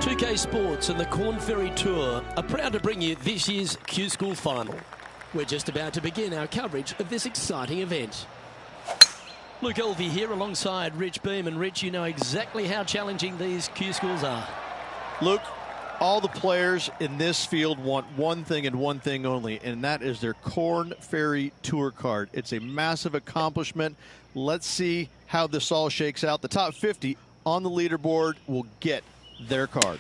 2K Sports and the Corn Ferry Tour are proud to bring you this year's Q School Final. We're just about to begin our coverage of this exciting event. Luke Elvey here alongside Rich Beam. And Rich, you know exactly how challenging these Q Schools are. Luke, all the players in this field want one thing and one thing only, and that is their Corn Ferry Tour card. It's a massive accomplishment. Let's see how this all shakes out. The top 50 on the leaderboard will get their card.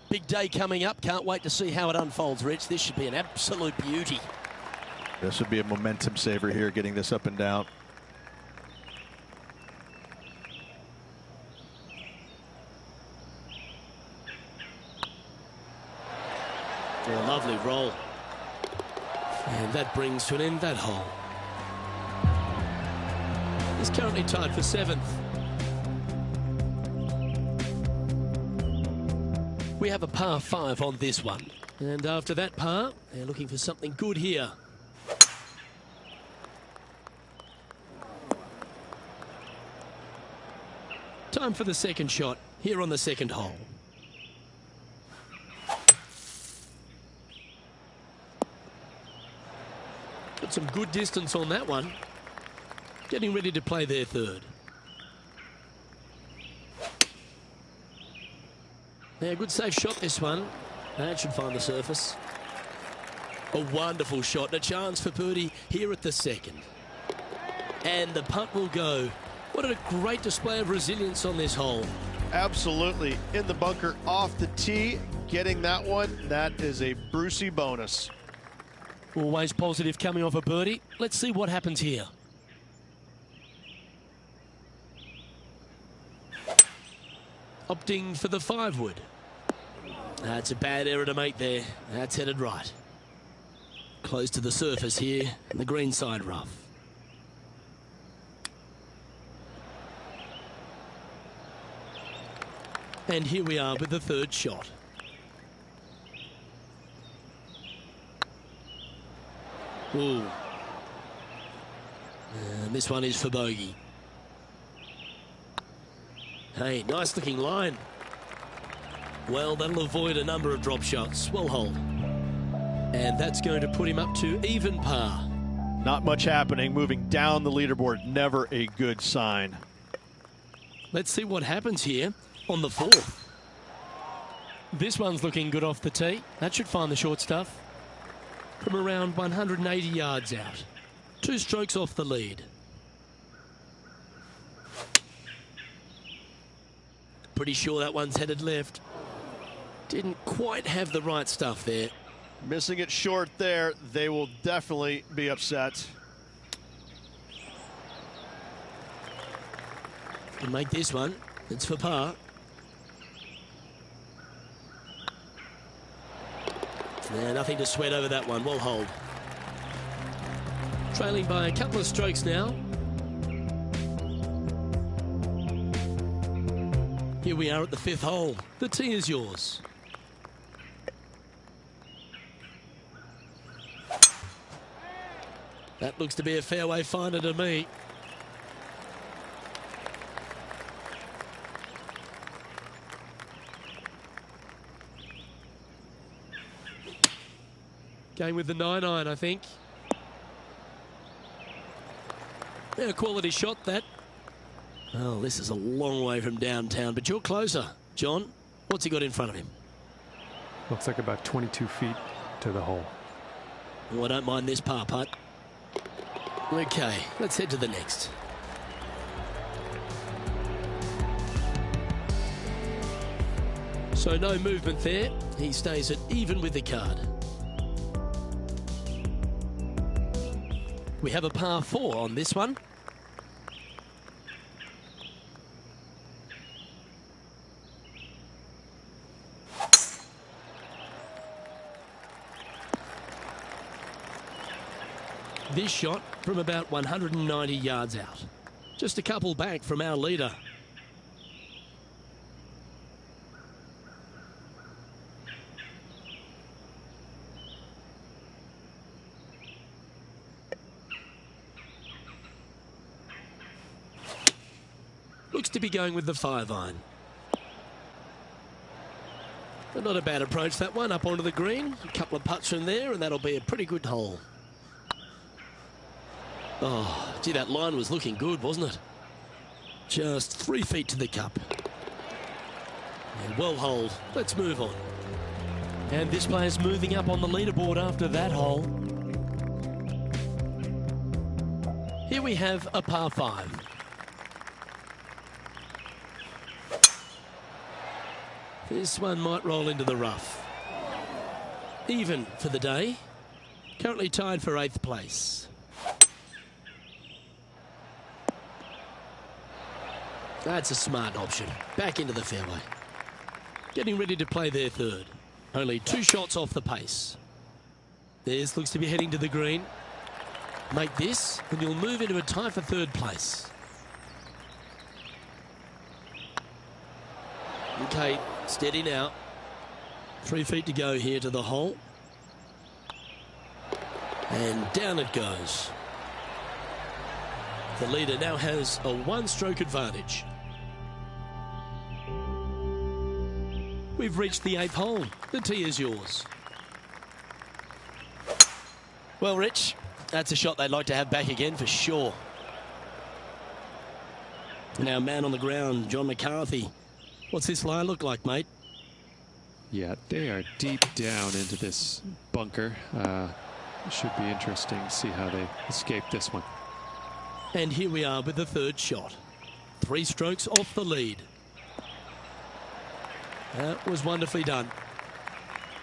Big day coming up. Can't wait to see how it unfolds, Rich. This should be an absolute beauty. This would be a momentum saver here, getting this up and down. A lovely roll. And that brings to an end that hole. It's currently tied for 7th. We have a par 5 on this one. And after that par, they're looking for something good here. Time for the second shot here on the second hole. Got some good distance on that one. Getting ready to play their third. Yeah, good safe shot this one. That should find the surface. A wonderful shot and a chance for birdie here at the second. And the putt will go. What a great display of resilience on this hole. Absolutely. In the bunker off the tee, getting that one, that is a Brucey bonus. Always positive coming off a birdie. Let's see what happens here. Opting for the 5-wood. That's a bad error to make there. That's headed right. Close to the surface here, and the green side rough. And here we are with the third shot. Ooh. And this one is for bogey. Hey, nice looking line. Well, that'll avoid a number of drop shots. Well hold. And that's going to put him up to even par. Not much happening. Moving down the leaderboard, never a good sign. Let's see what happens here on the fourth. This one's looking good off the tee. That should find the short stuff. From around 180 yards out. 2 strokes off the lead. Pretty sure that one's headed left. Didn't quite have the right stuff there. Missing it short there. They will definitely be upset. Can make this one. It's for par. Yeah, nothing to sweat over that one. Well hold. Trailing by a couple of strokes now. Here we are at the 5th hole. The tee is yours. That looks to be a fairway finder to me. Going with the 9-iron, I think. Yeah, quality shot, that. Oh, this is a long way from downtown, but you're closer. John, what's he got in front of him? Looks like about 22 feet to the hole. Oh, I don't mind this par putt. Okay, let's head to the next. So no movement there. He stays at even with the card. We have a par 4 on this one. This shot from about 190 yards out. Just a couple back from our leader. Looks to be going with the 5-iron. But not a bad approach, that one, up onto the green. A couple of putts from there, and that'll be a pretty good hole. Oh, gee, that line was looking good, wasn't it? Just 3 feet to the cup. And well holed. Let's move on. And this player's moving up on the leaderboard after that hole. Here we have a par 5. This one might roll into the rough. Even for the day. Currently tied for 8th place. That's a smart option. Back into the fairway. Getting ready to play their third. Only 2 shots off the pace. Theirs looks to be heading to the green. Make this, and you'll move into a tie for 3rd place. Okay, steady now. 3 feet to go here to the hole. And down it goes. The leader now has a 1-stroke advantage. We've reached the 8th hole. The tee is yours. Well, Rich, that's a shot they'd like to have back again for sure. Now, man on the ground, John McCarthy. What's this line look like, mate? Yeah, they are deep down into this bunker. Should be interesting to see how they escape this one. And here we are with the 3rd shot. 3 strokes off the lead. That was wonderfully done.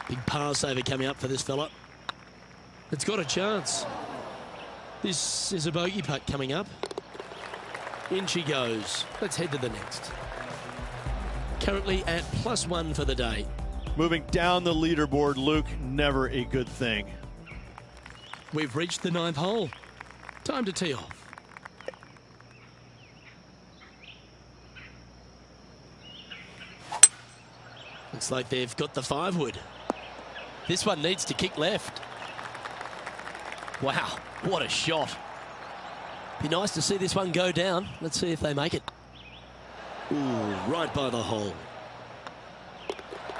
Big par saver coming up for this fella. It's got a chance. This is a bogey putt coming up. In she goes. Let's head to the next. Currently at +1 for the day. Moving down the leaderboard, Luke, never a good thing. We've reached the 9th hole. Time to tee off. Looks like they've got the 5-wood. This one needs to kick left. Wow, what a shot. Be nice to see this one go down. Let's see if they make it. Ooh, right by the hole.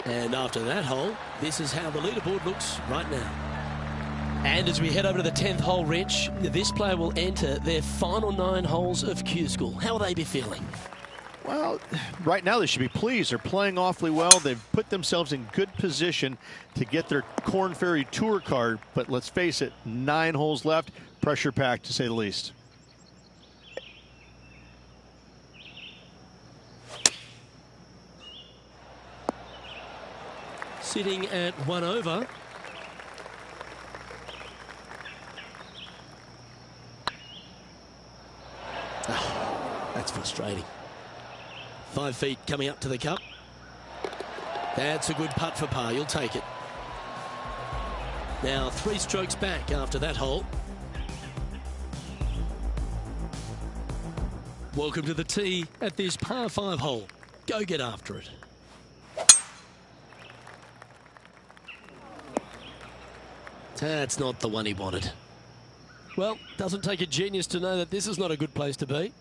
And after that hole, this is how the leaderboard looks right now. And as we head over to the 10th hole, Rich, this player will enter their final 9 holes of Q School. How will they be feeling? Well, right now they should be pleased. They're playing awfully well. They've put themselves in good position to get their Korn Ferry Tour card. But let's face it, 9 holes left. Pressure packed, to say the least. Sitting at 1 over. Oh, that's frustrating. 5 feet coming up to the cup. That's a good putt for par. You'll take it. Now 3 strokes back after that hole. Welcome to the tee at this par 5 hole. Go get after it. That's not the one he wanted. Well, doesn't take a genius to know that this is not a good place to be.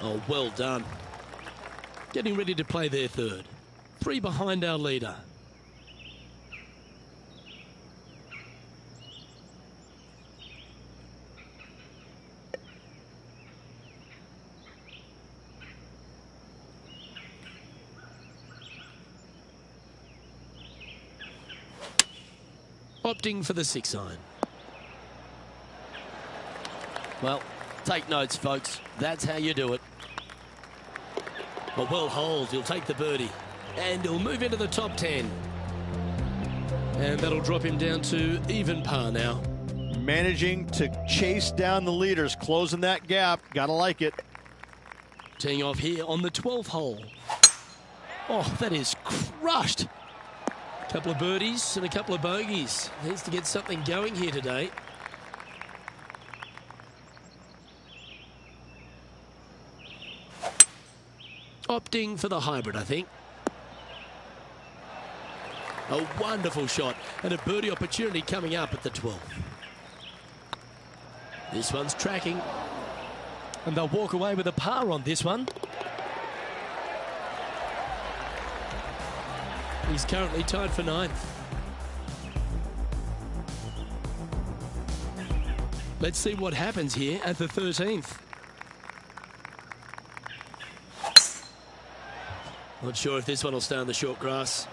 Oh, well done. Getting ready to play their 3rd. 3 behind our leader. Opting for the 6-iron. Well, take notes, folks. That's how you do it. A well holed, he'll take the birdie. And he'll move into the top 10. And that'll drop him down to even par now. Managing to chase down the leaders, closing that gap. Gotta like it. Teeing off here on the 12th hole. Oh, that is crushed. Couple of birdies and a couple of bogeys. Needs to get something going here today. Opting for the hybrid, I think. A wonderful shot and a birdie opportunity coming up at the 12th. This one's tracking. And they'll walk away with a par on this one. He's currently tied for 9th. Let's see what happens here at the 13th. Not sure if this one will stay on the short grass.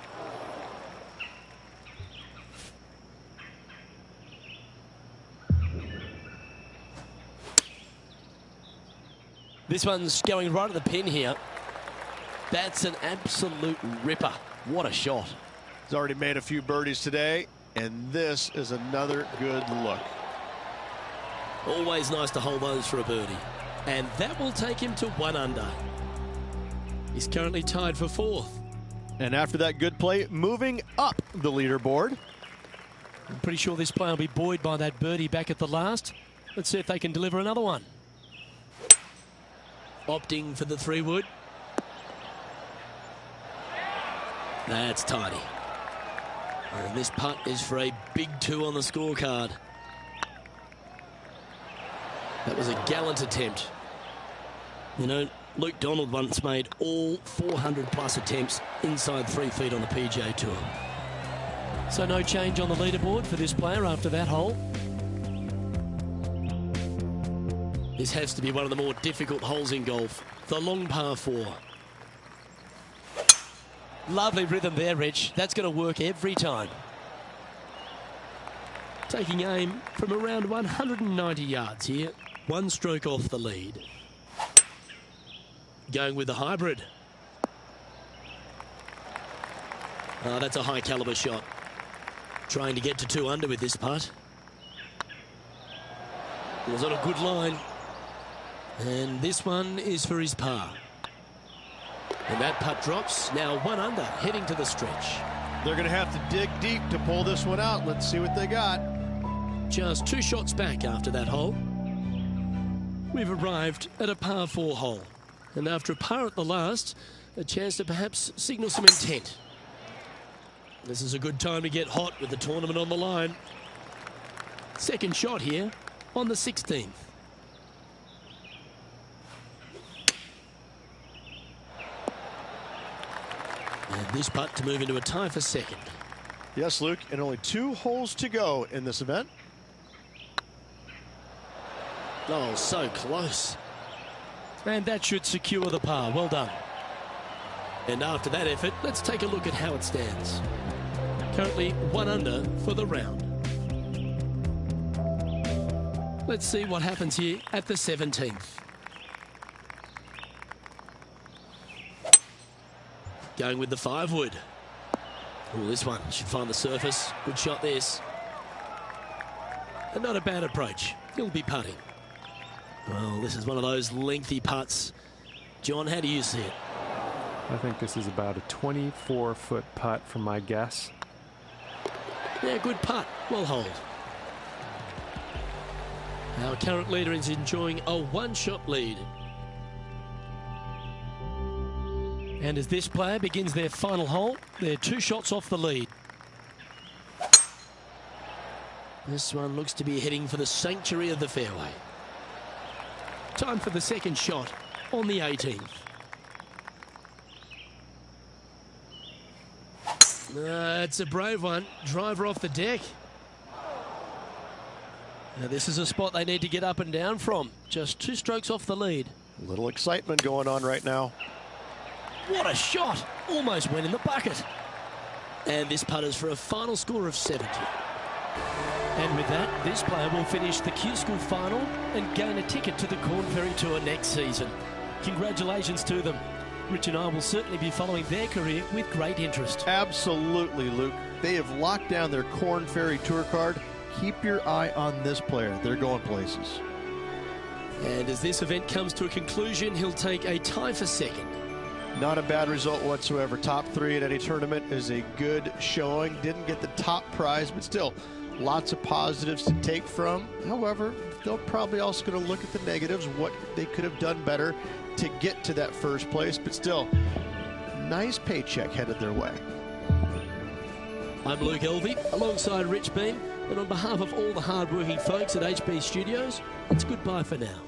This one's going right at the pin here. That's an absolute ripper. What a shot. He's already made a few birdies today, and this is another good look. Always nice to hold those for a birdie. And that will take him to 1 under. He's currently tied for 4th. And after that good play, moving up the leaderboard. I'm pretty sure this player will be buoyed by that birdie back at the last. Let's see if they can deliver another one. Opting for the 3-wood. That's tidy. And this putt is for a big 2 on the scorecard. That was a gallant attempt. You know, Luke Donald once made all 400-plus attempts inside 3 feet on the PGA Tour. So no change on the leaderboard for this player after that hole. This has to be one of the more difficult holes in golf. The long par 4. Lovely rhythm there, Rich. That's going to work every time. Taking aim from around 190 yards here. 1 stroke off the lead. Going with the hybrid. Oh, that's a high caliber shot. Trying to get to 2 under with this putt. It was on a good line. And this one is for his par. And that putt drops. Now 1 under, heading to the stretch. They're going to have to dig deep to pull this one out. Let's see what they got. Just 2 shots back after that hole. We've arrived at a par 4 hole. And after a par at the last, a chance to perhaps signal some intent. This is a good time to get hot with the tournament on the line. Second shot here on the 16th. And this putt to move into a tie for second. Yes, Luke, and only 2 holes to go in this event. Oh, so close. And that should secure the par. Well done. And after that effort, let's take a look at how it stands. Currently 1 under for the round. Let's see what happens here at the 17th. Going with the 5-wood. Oh, this one should find the surface. Good shot, this. And not a bad approach. He'll be putting. Well, this is one of those lengthy putts. John, how do you see it? I think this is about a 24-foot putt from my guess. Yeah, good putt. Well hold. Our current leader is enjoying a 1-shot lead. And as this player begins their final hole, they're 2 shots off the lead. This one looks to be heading for the sanctuary of the fairway. Time for the second shot on the 18th. It's a brave one. Driver off the deck. Now this is a spot they need to get up and down from. Just 2 strokes off the lead. A little excitement going on right now. What a shot! Almost went in the bucket. And this putters for a final score of 70. And with that, this player will finish the Q School final and gain a ticket to the Corn Ferry Tour next season. Congratulations to them. Rich and I will certainly be following their career with great interest. Absolutely, Luke. They have locked down their Corn Ferry Tour card. Keep your eye on this player. They're going places. And as this event comes to a conclusion, he'll take a tie for second. Not a bad result whatsoever. Top 3 at any tournament is a good showing. Didn't get the top prize, but still lots of positives to take from. However, they're probably also going to look at the negatives, what they could have done better to get to that first place, but still, nice paycheck headed their way. I'm Luke Elvey, alongside Rich Beam, and on behalf of all the hard-working folks at HB Studios, it's goodbye for now.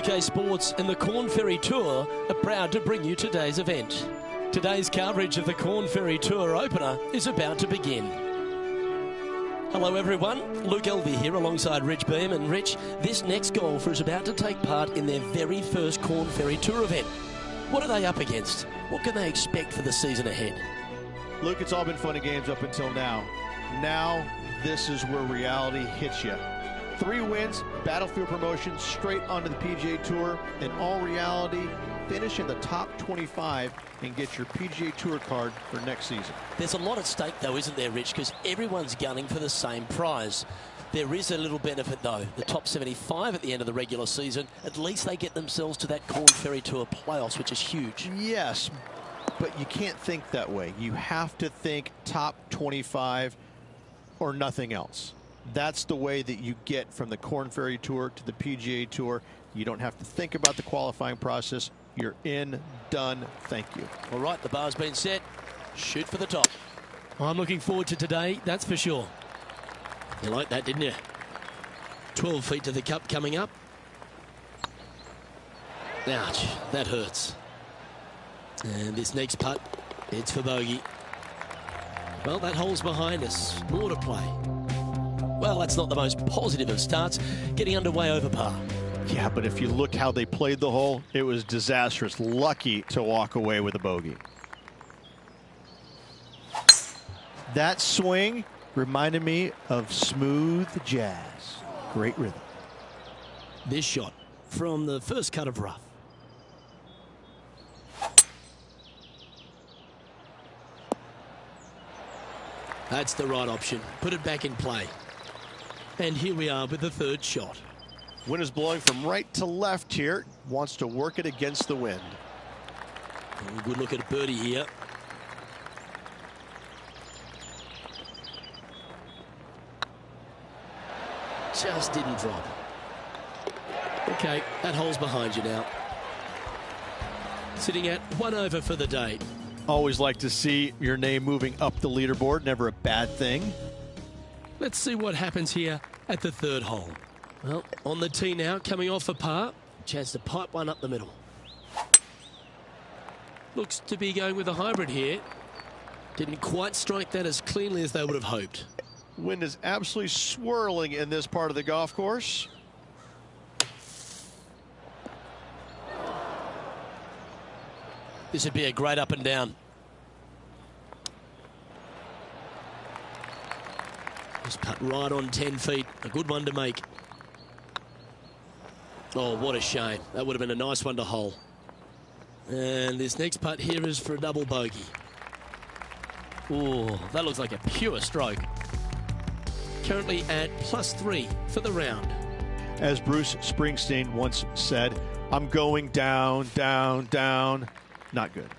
UK Sports and the Corn Ferry Tour are proud to bring you today's event. Today's coverage of the Corn Ferry Tour opener is about to begin. Hello everyone, Luke Elvey here alongside Rich Beam. And Rich, this next golfer is about to take part in their very first Corn Ferry Tour event. What are they up against? What can they expect for the season ahead? Luke, it's all been fun and games up until now. Now, this is where reality hits you. 3 wins, Battlefield promotion, straight onto the PGA Tour. In all reality, finish in the top 25 and get your PGA Tour card for next season. There's a lot at stake though, isn't there, Rich? Because everyone's gunning for the same prize. There is a little benefit, though. The top 75 at the end of the regular season, at least they get themselves to that Corn Ferry Tour playoffs, which is huge. Yes, but you can't think that way. You have to think top 25 or nothing else. That's the way that you get from the Corn Ferry Tour to the PGA Tour. You don't have to think about the qualifying process. You're in, done, thank you. All right, the bar's been set. Shoot for the top. I'm looking forward to today, that's for sure. You liked that, didn't you? 12 feet to the cup coming up. Ouch, that hurts. And this next putt, it's for bogey. Well, that hole's behind us. More to play. Well, that's not the most positive of starts. Getting underway over par. Yeah, but if you look how they played the hole, it was disastrous. Lucky to walk away with a bogey. That swing reminded me of smooth jazz. Great rhythm. This shot from the first cut of rough. That's the right option. Put it back in play. And here we are with the third shot. Wind is blowing from right to left here. Wants to work it against the wind. Oh, good look at a birdie here. Just didn't drop. Okay, that hole's behind you now. Sitting at 1 over for the day. Always like to see your name moving up the leaderboard. Never a bad thing. Let's see what happens here at the third hole. Well, on the tee now, coming off a par. Chance to pipe one up the middle. Looks to be going with a hybrid here. Didn't quite strike that as cleanly as they would have hoped. Wind is absolutely swirling in this part of the golf course. This would be a great up and down. Just putt right on 10 feet. A good one to make. Oh, what a shame. That would have been a nice one to hole. And this next putt here is for a double bogey. Oh, that looks like a pure stroke. Currently at +3 for the round. As Bruce Springsteen once said, I'm going down, down, down. Not good.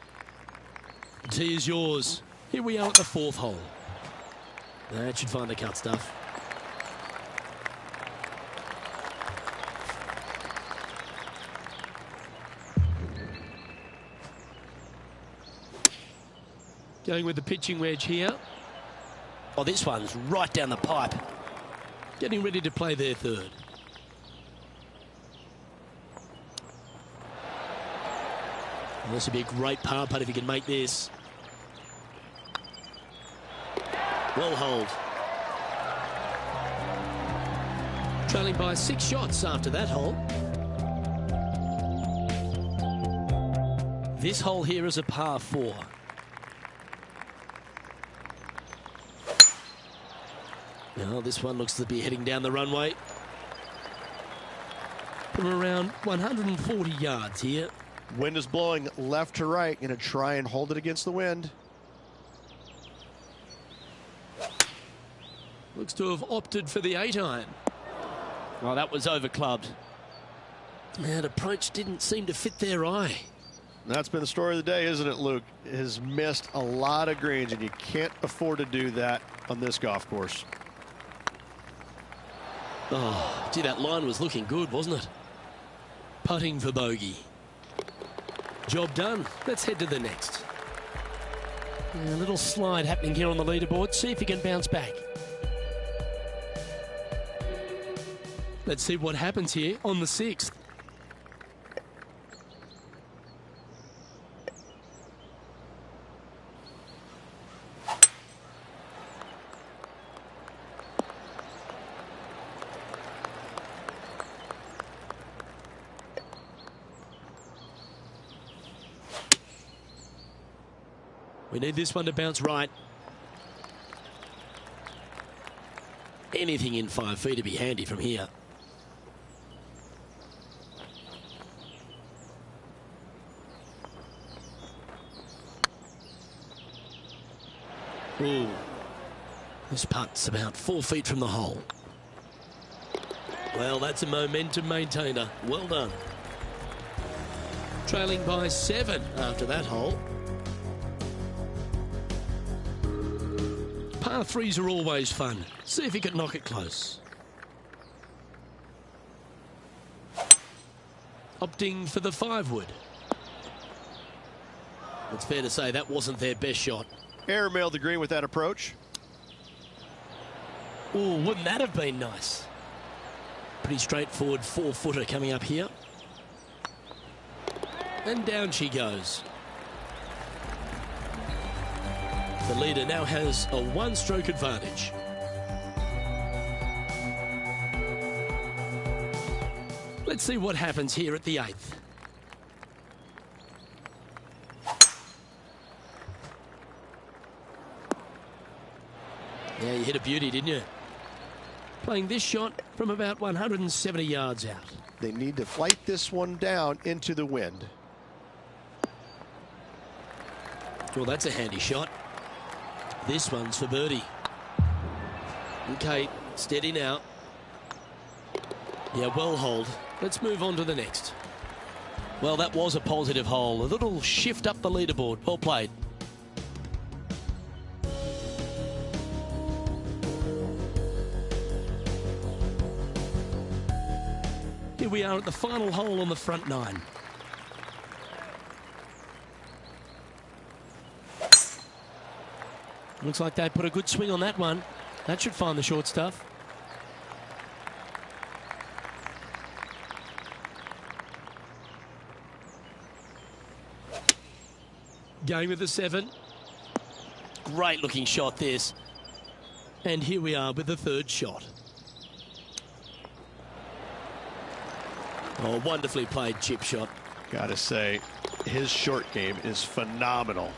The tee is yours. Here we are at the fourth hole. That should find the cut stuff. Going with the pitching wedge here. Oh, this one's right down the pipe. Getting ready to play their third. And this would be a great par putt if he can make this. Well holed. Trailing by 6 shots after that hole. This hole here is a par 4. Well, this one looks to be heading down the runway. From around 140 yards here. Wind is blowing left to right. Going to try and hold it against the wind. Looks to have opted for the 8-iron. Oh, that was overclubbed. That approach didn't seem to fit their eye. That's been the story of the day, isn't it, Luke? Has missed a lot of greens, and you can't afford to do that on this golf course. Oh, gee, that line was looking good, wasn't it? Putting for bogey. Job done. Let's head to the next. A little slide happening here on the leaderboard. See if he can bounce back. Let's see what happens here on the 6th. We need this one to bounce right. Anything in 5 feet to be handy from here. Ooh. This putt's about 4 feet from the hole. Well, that's a momentum maintainer. Well done. Trailing by 7 after that hole. Par 3s are always fun. See if he can knock it close. Opting for the 5-wood. It's fair to say that wasn't their best shot. Airmailed the green with that approach. Oh, wouldn't that have been nice? Pretty straightforward 4-footer coming up here. And down she goes. The leader now has a 1-stroke advantage. Let's see what happens here at the 8th. Yeah, you hit a beauty, didn't you? Playing this shot from about 170 yards out. They need to flight this one down into the wind. Well, that's a handy shot. This one's for birdie. Okay, steady now. Yeah, well holed. Let's move on to the next. Well, that was a positive hole. A little shift up the leaderboard. Well played. Here we are at the final hole on the front 9. Looks like they put a good swing on that one. That should find the short stuff. Going with the 7. Great looking shot this. And here we are with the 3rd shot. Oh, wonderfully played chip shot. Gotta say, his short game is phenomenal.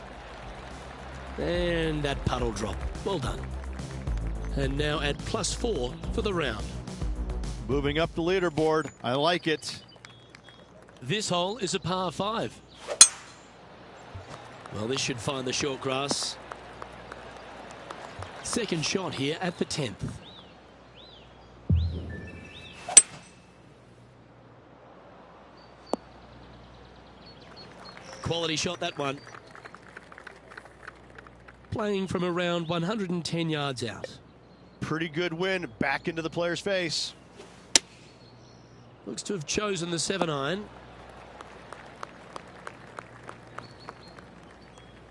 And that puddle drop. Well done. And now at +4 for the round. Moving up the leaderboard. I like it. This hole is a par 5. Well, this should find the short grass. Second shot here at the 10th. Quality shot, that one. Playing from around 110 yards out. Pretty good win back into the player's face. Looks to have chosen the 7-iron.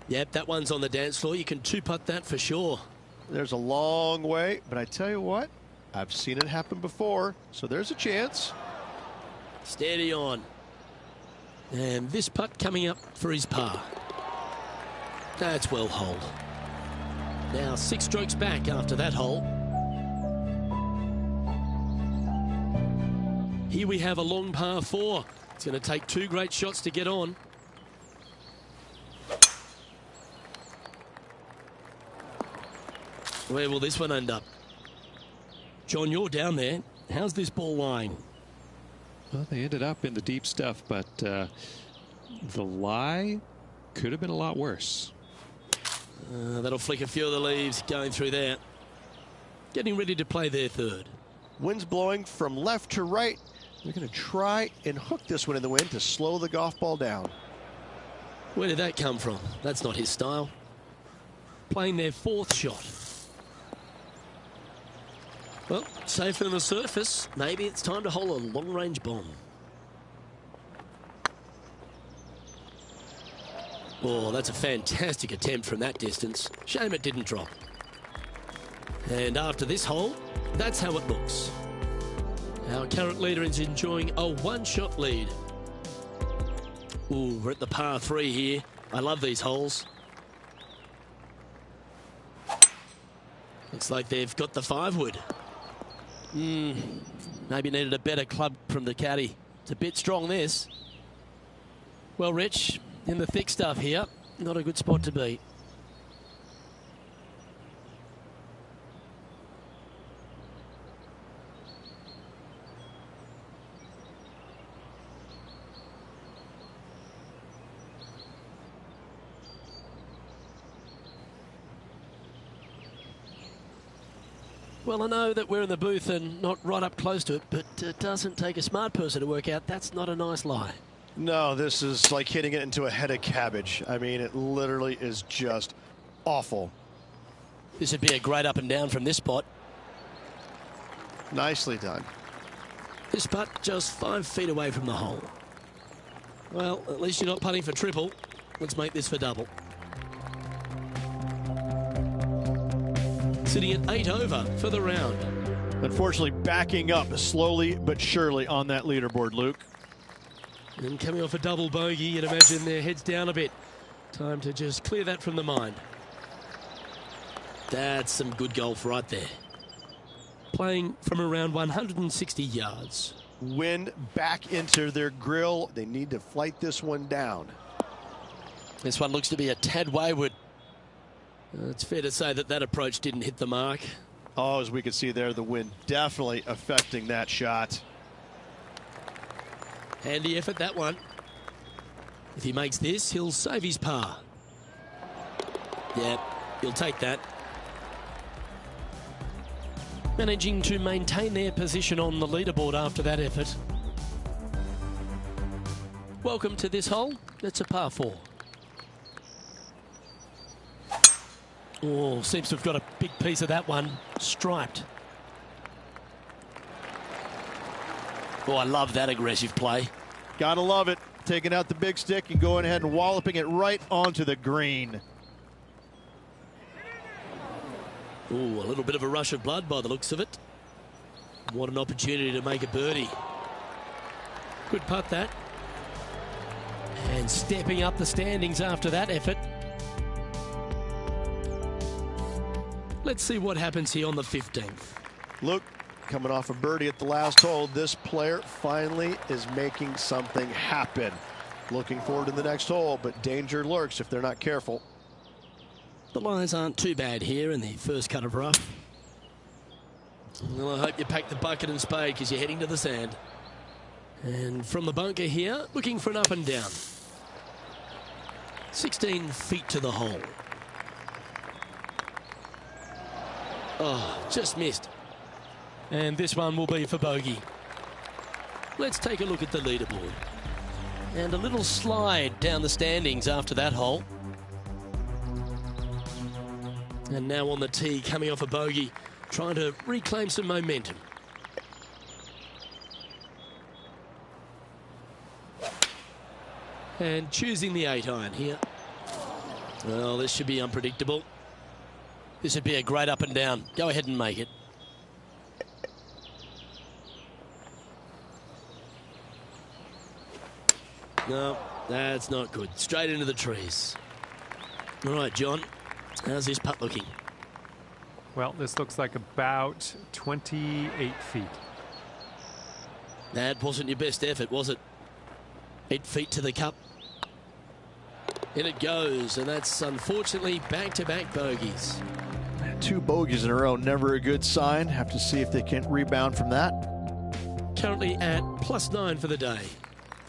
Yep, that one's on the dance floor. You can 2-putt that for sure. There's a long way, but I tell you what, I've seen it happen before, so there's a chance. Steady on. And this putt coming up for his par. That's well holed. Now 6 strokes back after that hole. Here we have a long par 4. It's going to take 2 great shots to get on. Where will this one end up? John, you're down there. How's this ball lying? Well, they ended up in the deep stuff, but the lie could have been a lot worse. That'll flick a few of the leaves going through there. Getting ready to play their 3rd. Wind's blowing from left to right. They're going to try and hook this one in the wind to slow the golf ball down. Where did that come from? That's not his style. Playing their 4th shot. Well, safer than the surface. Maybe it's time to hole a long-range bomb. Oh, that's a fantastic attempt from that distance. Shame it didn't drop. And after this hole, that's how it looks. Our current leader is enjoying a 1-shot lead. Ooh, we're at the par 3 here. I love these holes. Looks like they've got the 5-wood. Maybe needed a better club from the caddy. It's a bit strong, this. Well, Rich, in the thick stuff here, not a good spot to be. Well, I know that we're in the booth and not right up close to it, but it doesn't take a smart person to work out that's not a nice lie. No, this is like hitting it into a head of cabbage. I mean, it literally is just awful. This would be a great up and down from this spot. Nicely done. This putt just 5 feet away from the hole. Well, at least you're not putting for triple. Let's make this for double. Sitting at 8 over for the round. Unfortunately, backing up slowly but surely on that leaderboard, Luke. And coming off a double bogey, you'd imagine their heads down a bit. Time to just clear that from the mind. That's some good golf right there. Playing from around 160 yards. Wind back into their grill. They need to flight this one down. This one looks to be a tad wayward. It's fair to say that that approach didn't hit the mark. Oh, as we can see there, the wind definitely affecting that shot. Handy effort, that one. If he makes this, he'll save his par. Yeah, he'll take that. Managing to maintain their position on the leaderboard after that effort. Welcome to this hole. It's a par 4. Oh, seems to have got a big piece of that one. Striped. Oh, I love that aggressive play. Gotta love it. Taking out the big stick and going ahead and walloping it right onto the green. Oh, a little bit of a rush of blood by the looks of it. What an opportunity to make a birdie. Good putt, that. And stepping up the standings after that effort. Let's see what happens here on the 15th. Look, coming off a birdie at the last hole, this player finally is making something happen. Looking forward to the next hole, but danger lurks if they're not careful. The lies aren't too bad here in the first cut of rough. Well, I hope you pack the bucket and spade because you're heading to the sand. And from the bunker here, looking for an up and down. 16 feet to the hole. Oh, just missed. And this one will be for bogey. Let's take a look at the leaderboard. And a little slide down the standings after that hole. And now on the tee, coming off a bogey, trying to reclaim some momentum. And choosing the 8-iron here. Well, this should be unpredictable. This would be a great up and down. Go ahead and make it. No, that's not good. Straight into the trees. All right, John. How's this putt looking? Well, this looks like about 28 feet. That wasn't your best effort, was it? 8 feet to the cup. In it goes, and that's unfortunately back-to-back bogeys. 2 bogeys in a row, never a good sign. Have to see if they can rebound from that. Currently at +9 for the day.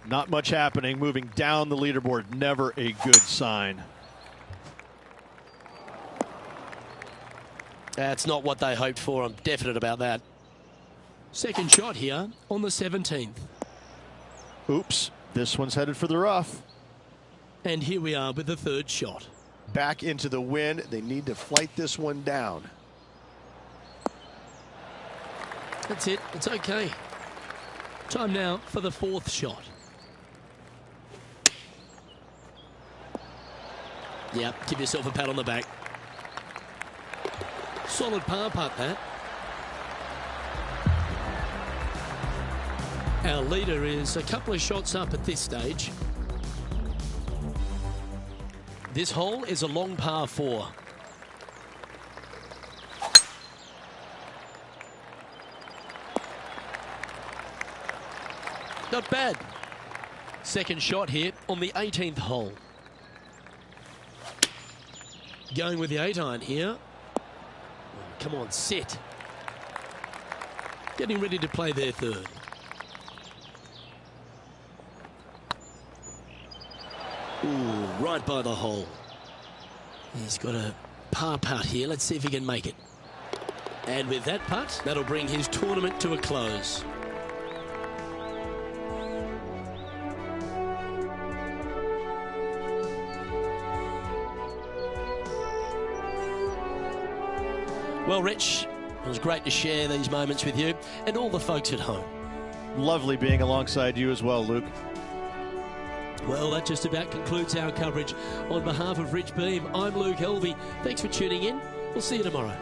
Not much happening, moving down the leaderboard, never a good sign. That's not what they hoped for, I'm definite about that. Second shot here on the 17th. Oops, this one's headed for the rough. And here we are with the third shot. Back into the wind. They need to flight this one down. That's it. It's okay. Time now for the fourth shot. Yep, give yourself a pat on the back. Solid par putt, that. Our leader is a couple of shots up at this stage. This hole is a long par 4. Not bad. Second shot here on the 18th hole. Going with the 8-iron here. Come on, sit. Getting ready to play their third. Ooh, right by the hole. He's got a par putt here. Let's see if he can make it. And with that putt, that'll bring his tournament to a close. Well, Rich, it was great to share these moments with you and all the folks at home. Lovely being alongside you as well, Luke. Well, that just about concludes our coverage. On behalf of Rich Beam, I'm Luke Helvey. Thanks for tuning in. We'll see you tomorrow.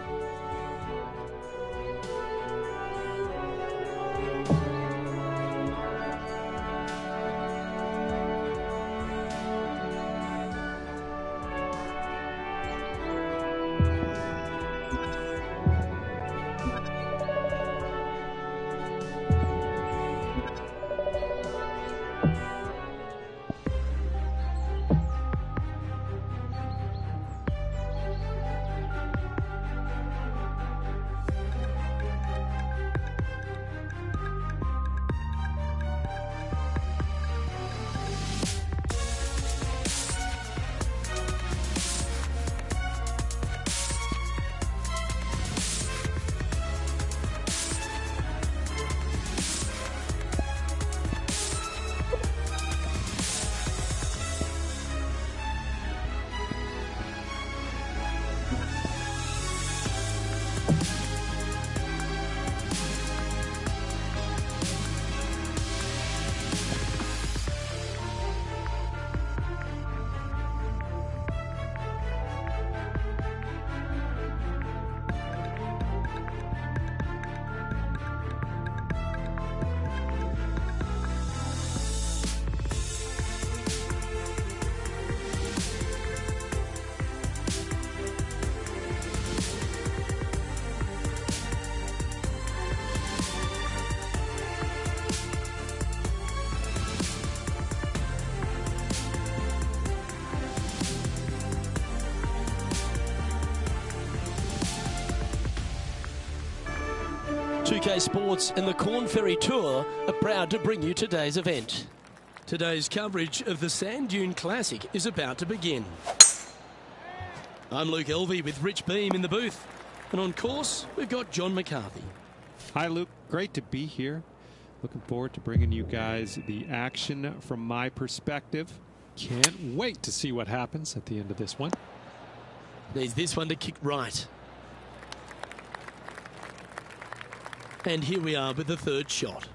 UK Sports and the Corn Ferry Tour are proud to bring you today's event. Today's coverage of the Sand Dune Classic is about to begin. I'm Luke Elvey with Rich Beam in the booth. And on course, we've got John McCarthy. Hi, Luke. Great to be here. Looking forward to bringing you guys the action from my perspective. Can't wait to see what happens at the end of this one. There's this one to kick right. And here we are with the third shot.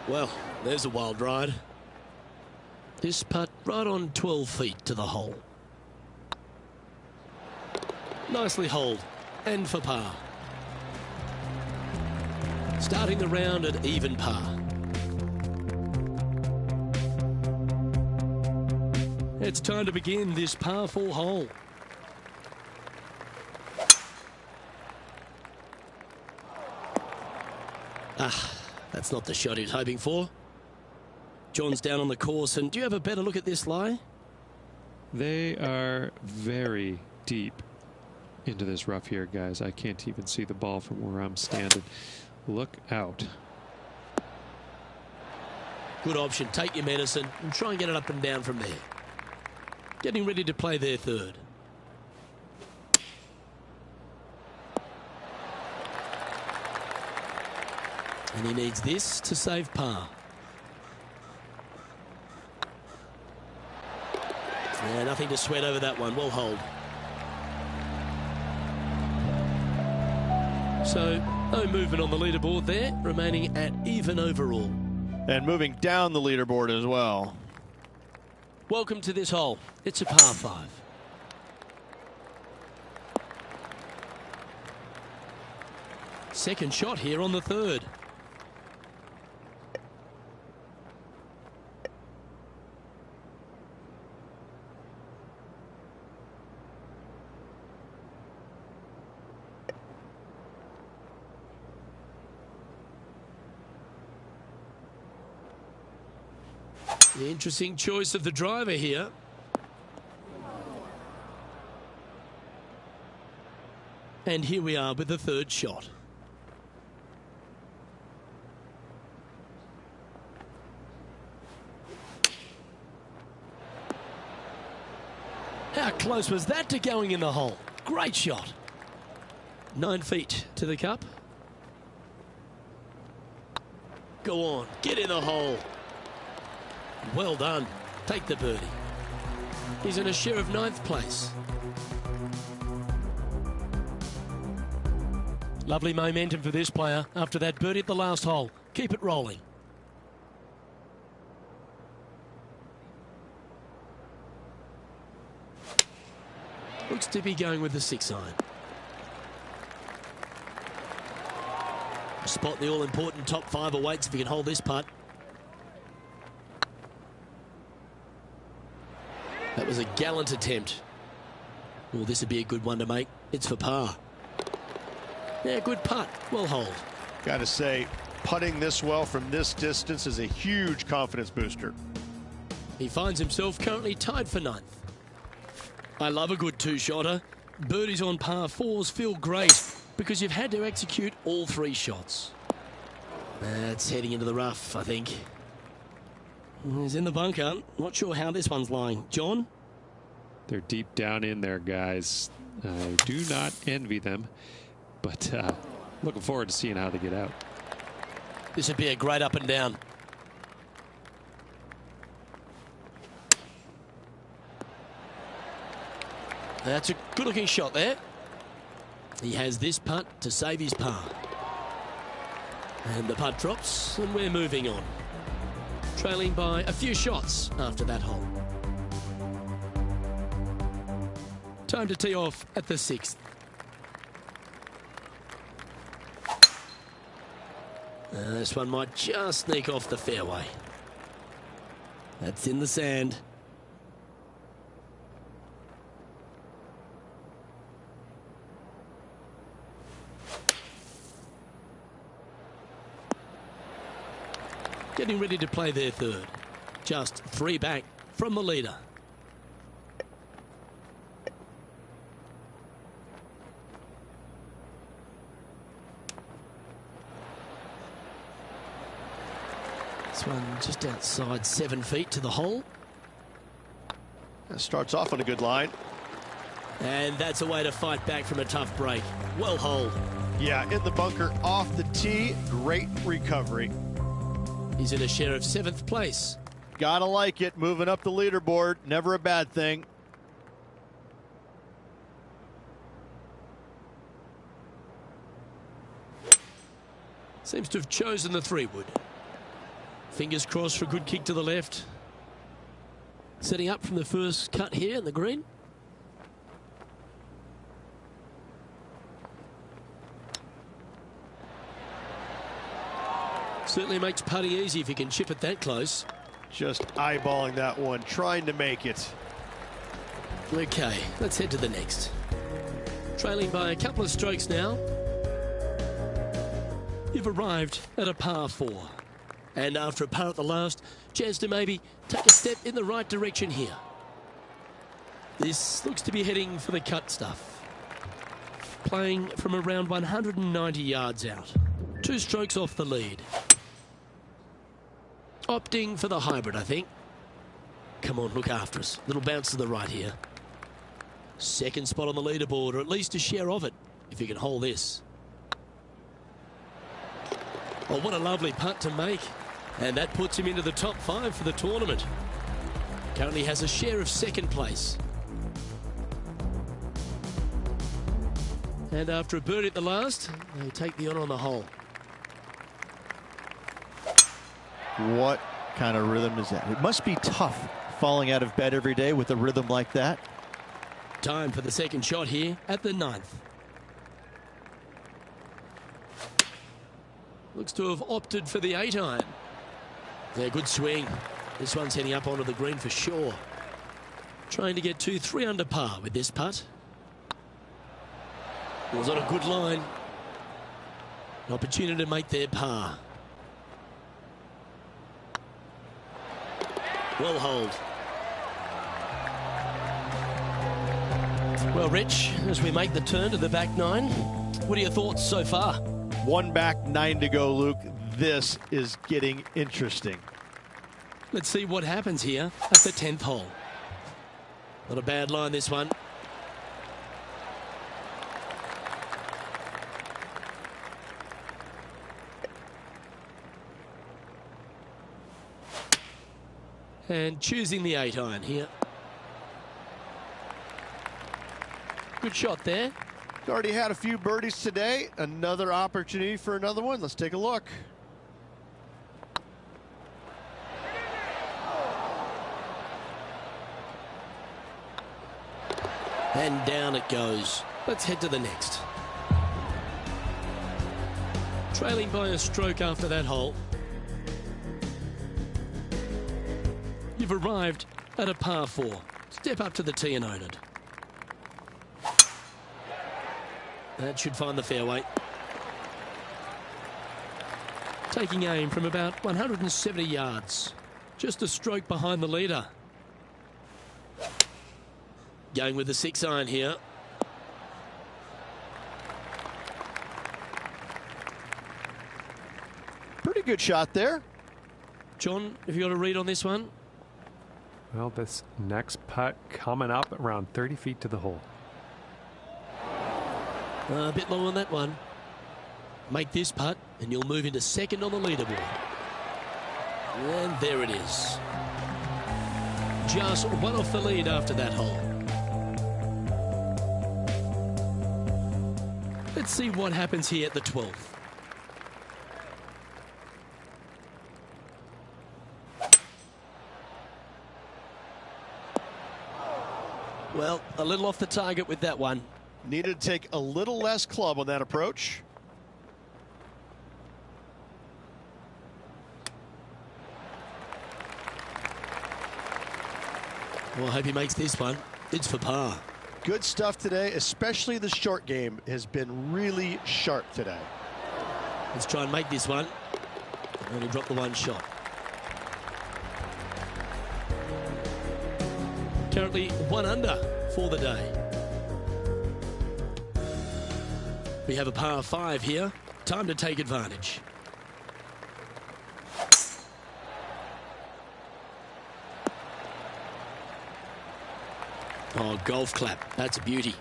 Well, there's a wild ride. This putt right on 12 feet to the hole. Nicely holed and for par. Starting the round at even par. It's time to begin this par 4 hole. That's not the shot he was hoping for. John's down on the course, and do you have a better look at this lie? They are very deep into this rough here, guys. I can't even see the ball from where I'm standing. Look out. Good option. Take your medicine and try and get it up and down from there. Getting ready to play their third. And he needs this to save par. Yeah, nothing to sweat over that one. Well hold. So, no movement on the leaderboard there, remaining at even overall. And moving down the leaderboard as well. Welcome to this hole. It's a par 5. Second shot here on the third. The interesting choice of the driver here. And here we are with the third shot. How close was that to going in the hole? Great shot. 9 feet to the cup. Go on, get in the hole. Well done. Take the birdie. He's in a share of 9th place. Lovely momentum for this player after that birdie at the last hole. Keep it rolling. Looks to be going with the 6-iron. Spot the all-important top 5 awaits if he can hold this putt. That was a gallant attempt. Well, this would be a good one to make. It's for par. Yeah, good putt. Well hold. Got to say, putting this well from this distance is a huge confidence booster. He finds himself currently tied for 9th. I love a good 2-shotter. Birdies on par 4s feel great because you've had to execute all 3 shots. That's heading into the rough, I think. He's in the bunker. Not sure how this one's lying. John? They're deep down in there, guys. I do not envy them, but looking forward to seeing how they get out. This would be a great up and down. That's a good-looking shot there. He has this putt to save his par. And the putt drops, and we're moving on. Trailing by a few shots after that hole. Time to tee off at the 6th. This one might just sneak off the fairway. That's in the sand. Getting ready to play their 3rd. Just 3 back from the leader. This one just outside 7 feet to the hole. That starts off on a good line. And that's a way to fight back from a tough break. Well holed. Yeah, in the bunker, off the tee, great recovery. He's in a share of 7th place. Gotta like it, moving up the leaderboard, never a bad thing. Seems to have chosen the 3-wood. Fingers crossed for a good kick to the left. Setting up from the first cut here in the green. Certainly makes putting easy if you can chip it that close. Just eyeballing that one, trying to make it. Okay, let's head to the next. Trailing by a couple of strokes now. You've arrived at a par 4. And after a par at the last, chance to maybe take a step in the right direction here. This looks to be heading for the cut stuff. Playing from around 190 yards out. 2 strokes off the lead. Opting for the hybrid, I think. Come on, look after us. Little bounce to the right here. 2nd spot on the leaderboard, or at least a share of it, if you can hold this. Oh, what a lovely putt to make. And that puts him into the top 5 for the tournament. Currently has a share of 2nd place. And after a birdie at the last, they take the honour on the hole. What kind of rhythm is that? It must be tough falling out of bed every day with a rhythm like that. Time for the 2nd shot here at the 9th. Looks to have opted for the 8-iron. Yeah, good swing. This one's heading up onto the green for sure. Trying to get to 3 under par with this putt. Was on a good line. An opportunity to make their par. Well hold. Well, Rich, as we make the turn to the back 9, what are your thoughts so far? 1 back, 9 to go, Luke. This is getting interesting. Let's see what happens here at the 10th hole. Not a bad line, this one. And choosing the 8-iron here. Good shot there. He's already had a few birdies today. Another opportunity for another one. Let's take a look. And down it goes. Let's head to the next. Trailing by a stroke after that hole. You've arrived at a par 4. Step up to the tee and own it. That should find the fairway. Taking aim from about 170 yards. Just a stroke behind the leader. Going with the 6-iron here. Pretty good shot there. John, have you got a read on this one? Well, this next putt coming up around 30 feet to the hole. A bit low on that one. Make this putt and you'll move into second on the leaderboard. And there it is. Just one off the lead after that hole. Let's see what happens here at the 12th. Well, a little off the target with that one. Needed to take a little less club on that approach. Well, I hope he makes this one. It's for par. Good stuff today, especially the short game has been really sharp today. Let's try and make this one. Only drop the one shot. Currently 1 under for the day. We have a par 5 here. Time to take advantage. Oh, golf clap. That's a beauty.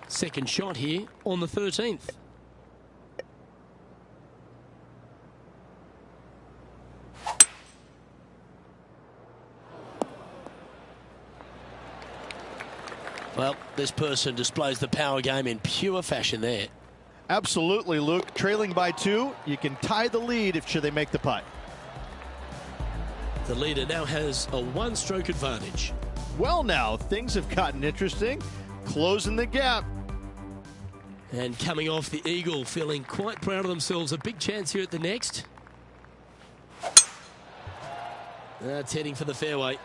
Second shot here on the 13th. Well, this person displays the power game in pure fashion there. Absolutely, Luke. Trailing by 2, you can tie the lead if should they make the putt. The leader now has a 1-stroke advantage. Well, now things have gotten interesting. Closing the gap. And coming off the eagle, feeling quite proud of themselves. A big chance here at the next. That's heading for the fairway.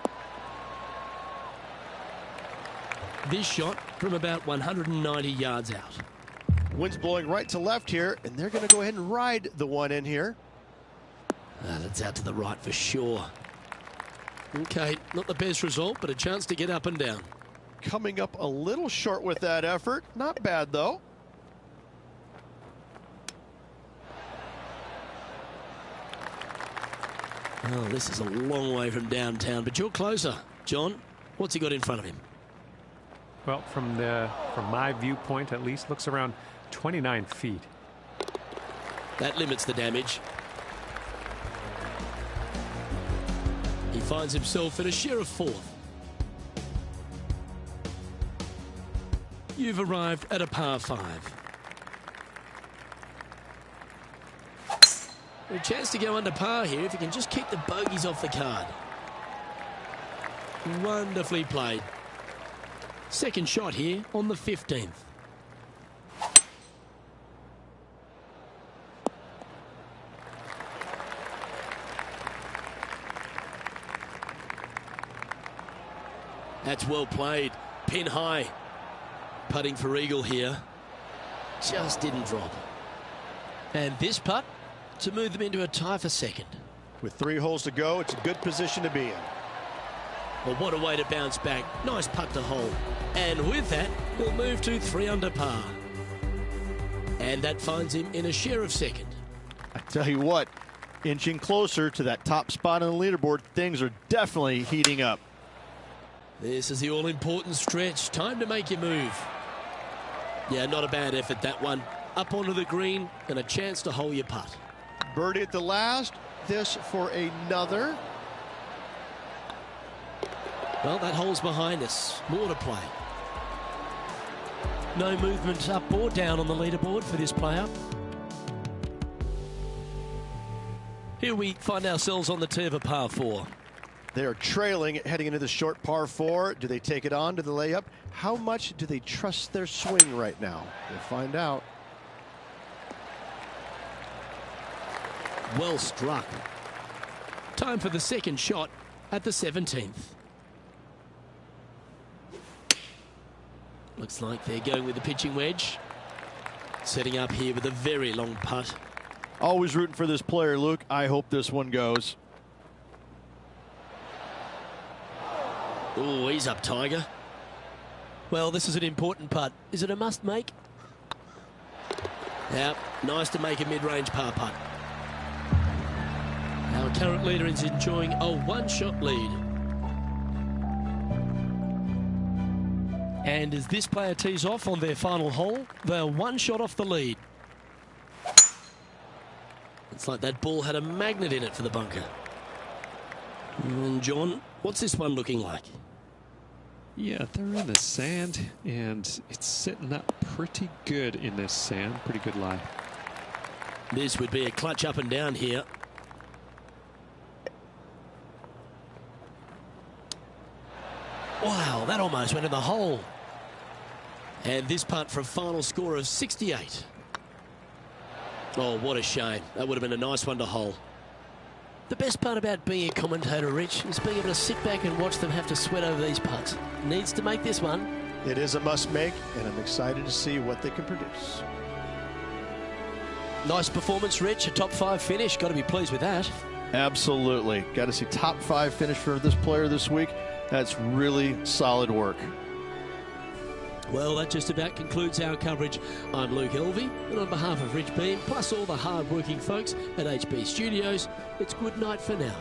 This shot from about 190 yards out. Wind's blowing right to left here, and they're going to go ahead and ride the one in here. That's out to the right for sure. Okay, not the best result, but a chance to get up and down. Coming up a little short with that effort. Not bad, though. Oh, this is a long way from downtown, but you're closer. John, what's he got in front of him? Well, from my viewpoint, at least, looks around 29 feet. That limits the damage. He finds himself at a share of 4th. You've arrived at a par 5. A chance to go under par here if you can just keep the bogeys off the card. Wonderfully played. Second shot here on the 15th. That's well played. Pin high. Putting for eagle here. Just didn't drop. And this putt to move them into a tie for second. With 3 holes to go, it's a good position to be in. Well, what a way to bounce back. Nice putt to hole. And with that, he'll move to 3 under par. And that finds him in a share of second. I tell you what, inching closer to that top spot on the leaderboard, things are definitely heating up. This is the all-important stretch. Time to make your move. Yeah, not a bad effort, that one. Up onto the green and a chance to hole your putt. Birdie at the last. This for another. Well, that hole's behind us. More to play. No movement up or down on the leaderboard for this player. Here we find ourselves on the tee of a par 4. They are trailing heading into the short par 4. Do they take it on to the layup? How much do they trust their swing right now? We'll find out. Well struck. Time for the second shot at the 17th. Looks like they're going with the pitching wedge. Setting up here with a very long putt. Always rooting for this player, Luke. I hope this one goes. Oh, he's up, Tiger. Well, this is an important putt. Is it a must make? Yeah, nice to make a mid-range par putt. Our current leader is enjoying a one-shot lead. And as this player tees off on their final hole, they're one shot off the lead. It's like that ball had a magnet in it for the bunker. And John, what's this one looking like? Yeah, they're in the sand, and it's sitting up pretty good in this sand. Pretty good lie. This would be a clutch up and down here. Wow, that almost went in the hole. And this putt for a final score of 68. Oh, what a shame. That would have been a nice one to hole. The best part about being a commentator, Rich, is being able to sit back and watch them have to sweat over these putts. Needs to make this one. It is a must make, and I'm excited to see what they can produce. Nice performance, Rich. A top 5 finish. Got to be pleased with that. Absolutely. Got to see top 5 finish for this player this week. That's really solid work. Well, that just about concludes our coverage. I'm Luke Elvey, and on behalf of Rich Beam, plus all the hard-working folks at HB Studios, it's good night for now.